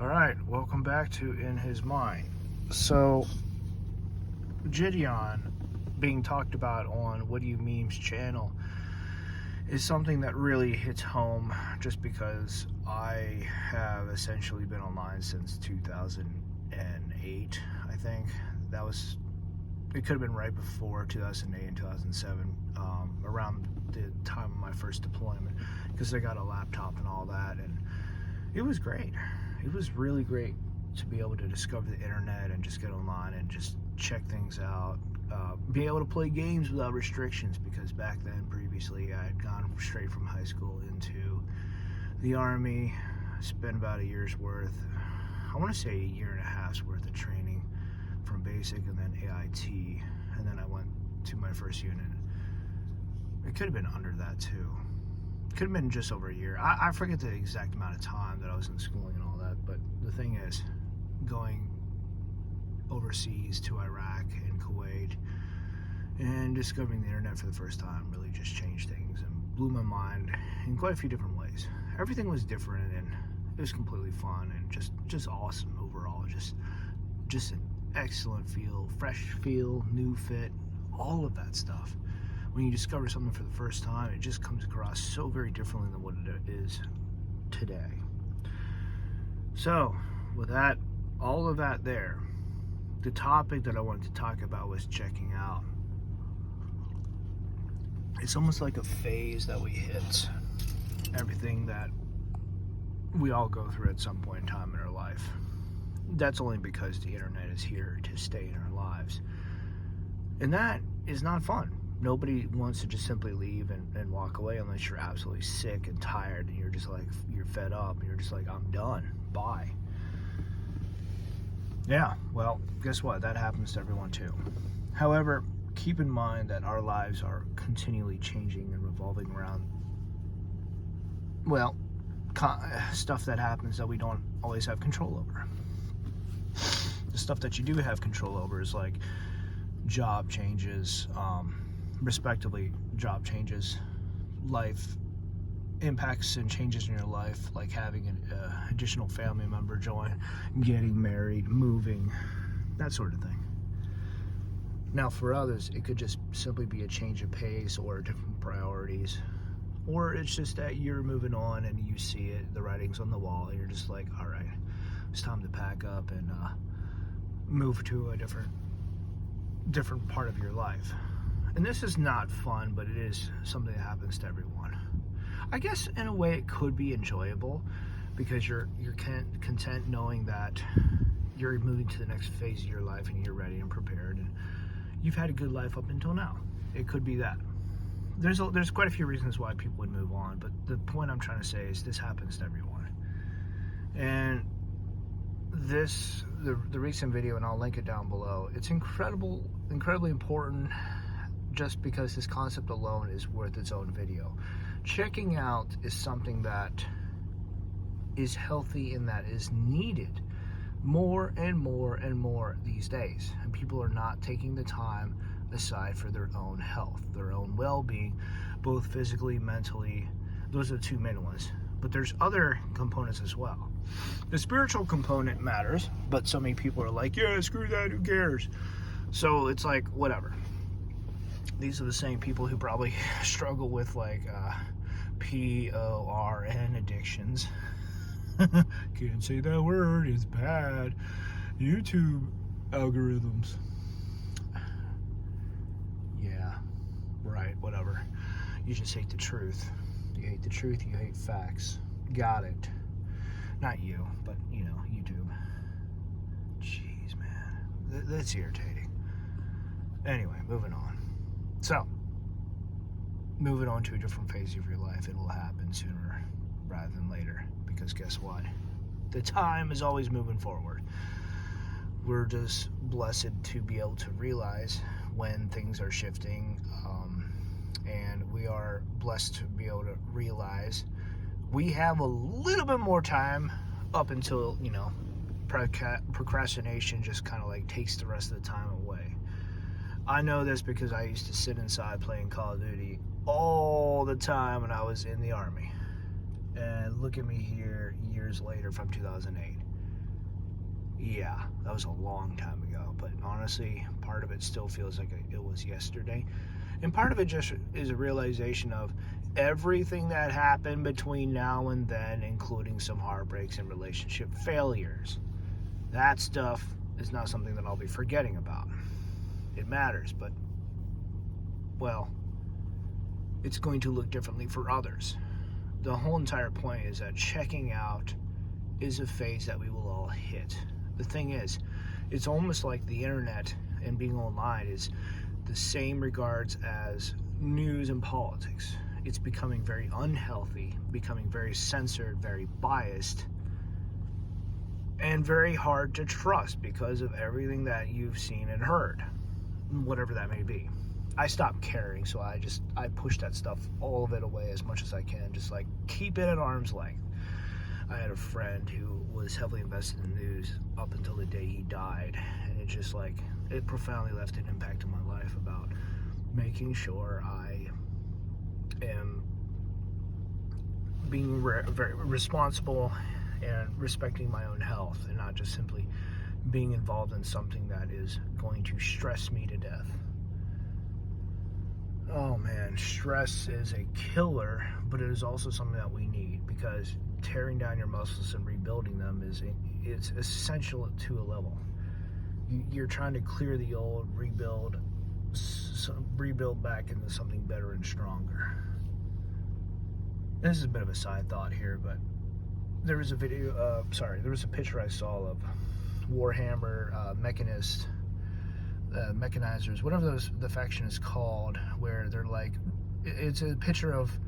All right, welcome back to In His Mind. So, Gideon being talked about on What Do You Meme's channel is something that really hits home just because I have essentially been online since 2008, I think. It could have been right before 2008 and 2007, around the time of my first deployment, because I got a laptop and all that, and it was great. It was really great to be able to discover the internet and just get online and just check things out. Be able to play games without restrictions, because back then, previously, I had gone straight from high school into the Army, spent about a year's worth, I want to say a year and a half's worth of training from basic and then AIT, and then I went to my first unit. It could have been under that too. Could have been just over a year. I forget the exact amount of time that I was in schooling and all that, but the thing is, going overseas to Iraq and Kuwait and discovering the internet for the first time really just changed things and blew my mind in quite a few different ways. Everything was different and it was completely fun and just awesome overall. Just an excellent feel, fresh feel, new fit, all of that stuff. When you discover something for the first time, it just comes across so very differently than what it is today. So, with that, all of that there, the topic that I wanted to talk about was checking out. It's almost like a phase that we hit. Everything that we all go through at some point in time in our life. That's only because the internet is here to stay in our lives. And that is not fun. Nobody wants to just simply leave and walk away unless you're absolutely sick and tired and you're just like, you're fed up and you're just like, I'm done. Bye. Yeah, well, guess what? That happens to everyone too. However, keep in mind that our lives are continually changing and revolving around, well, stuff that happens that we don't always have control over. The stuff that you do have control over is like job changes, respectively job changes, life impacts and changes in your life, like having an additional family member join, getting married, moving, that sort of thing. Now for others, it could just simply be a change of pace or different priorities, or it's just that you're moving on and you see it, the writing's on the wall, and you're just like, all right, it's time to pack up and move to a different part of your life. And this is not fun, but it is something that happens to everyone. I guess in a way it could be enjoyable because you're content knowing that you're moving to the next phase of your life and you're ready and prepared and you've had a good life up until now. It could be that. There's quite a few reasons why people would move on, but the point I'm trying to say is this happens to everyone. And the recent video, and I'll link it down below, it's incredibly important just because this concept alone is worth its own video. Checking out is something that is healthy and that is needed more and more and more these days. And people are not taking the time aside for their own health, their own well-being, both physically, mentally. Those are the two main ones. But there's other components as well. The spiritual component matters, but so many people are like, yeah, screw that, who cares? So it's like, whatever. These are the same people who probably struggle with like PORN addictions. Can't say that word, it's bad. YouTube algorithms. Yeah, right, whatever. You just hate the truth. You hate the truth, you hate facts. Got it. Not you, but you know, YouTube. Jeez, man. That's irritating. Anyway, moving on. So, moving on to a different phase of your life, it will happen sooner rather than later. Because guess what? The time is always moving forward. We're just blessed to be able to realize when things are shifting, and we are blessed to be able to realize we have a little bit more time up until, you know, procrastination just kind of like takes the rest of the time away. I know this because I used to sit inside playing Call of Duty all the time when I was in the Army. And look at me here years later from 2008. Yeah, that was a long time ago, but honestly, part of it still feels like it was yesterday. And part of it just is a realization of everything that happened between now and then, including some heartbreaks and relationship failures. That stuff is not something that I'll be forgetting about. It matters, but, well, it's going to look differently for others. The whole entire point is that checking out is a phase that we will all hit. The thing is, it's almost like the internet and being online is the same regards as news and politics. It's becoming very unhealthy, becoming very censored, very biased, and very hard to trust because of everything that you've seen and heard, whatever that may be. I stopped caring, so I push that stuff, all of it, away as much as I can, just like keep it at arm's length. I had a friend who was heavily invested in the news up until the day he died, and it profoundly left an impact on my life about making sure I am being very responsible and respecting my own health, and not just simply being involved in something that is going to stress me to death. Oh man, stress is a killer, but it is also something that we need, because tearing down your muscles and rebuilding them it's essential to a level. You're trying to clear the old, rebuild back into something better and stronger. This is a bit of a side thought here, but there was a picture I saw of Warhammer mechanizers, whatever the faction is called, where they're like, it's a picture of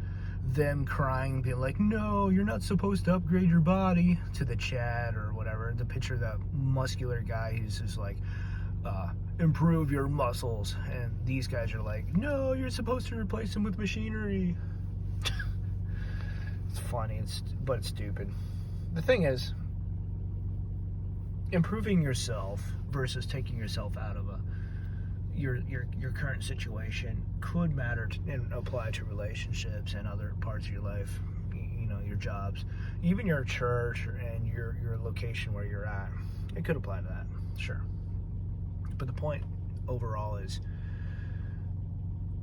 them crying, being like, no, you're not supposed to upgrade your body, to the Chad or whatever. The picture of that muscular guy who's just like, improve your muscles, and these guys are like, no, you're supposed to replace them with machinery. It's funny, but it's stupid. The thing is, improving yourself versus taking yourself out of your current situation could matter and apply to relationships and other parts of your life, your jobs, even your church and your location where you're at. It could apply to that, sure. But the point overall is,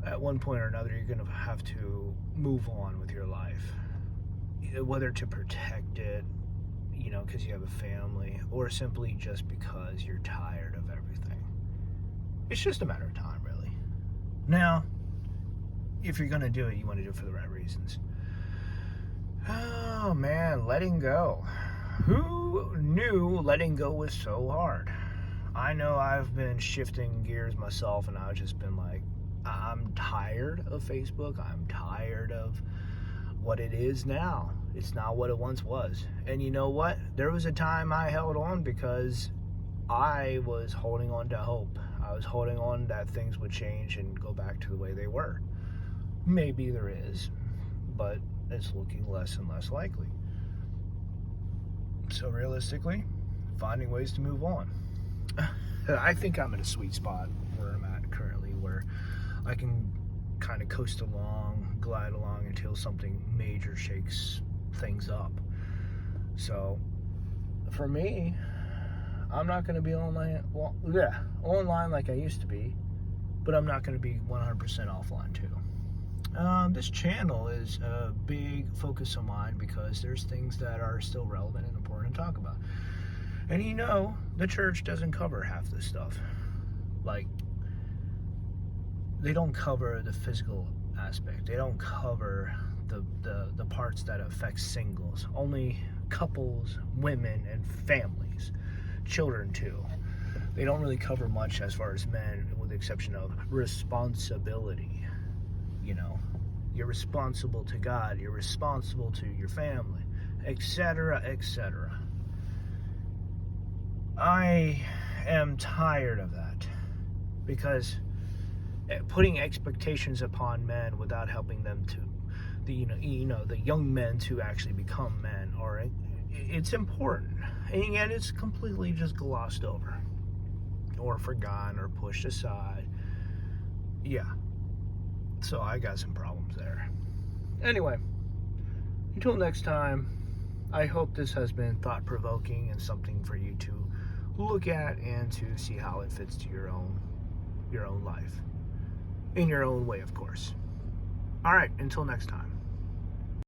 at one point or another, you're going to have to move on with your life, whether to protect it, because you have a family, or simply just because you're tired of everything. It's just a matter of time, really. Now, if you're going to do it, you want to do it for the right reasons. Oh man, letting go. Who knew letting go was so hard? I know I've been shifting gears myself, and I've just been like, I'm tired of Facebook. I'm tired of what it is now. It's not what it once was. And you know what? There was a time I held on because I was holding on to hope. I was holding on that things would change and go back to the way they were. Maybe there is, but it's looking less and less likely. So realistically, finding ways to move on. I think I'm in a sweet spot where I'm at currently, where I can kind of coast along, glide along until something major shakes things up. So for me, I'm not going to be online like I used to be, but I'm not going to be 100% offline too. This channel is a big focus of mine because there's things that are still relevant and important to talk about. And the church doesn't cover half this stuff. Like, they don't cover the physical aspect. They don't cover the parts that affect singles. Only couples, women, and families. Children too. They don't really cover much as far as men, with the exception of responsibility. You're responsible to God, you're responsible to your family, etc., etc. I am tired of that, because putting expectations upon men without helping them to the young men to actually become men, or it's important, and yet it's completely just glossed over or forgotten or pushed aside. Yeah, so I got some problems there. Anyway, until next time, I hope this has been thought-provoking and something for you to look at and to see how it fits to your own life. In your own way, of course. All right, until next time.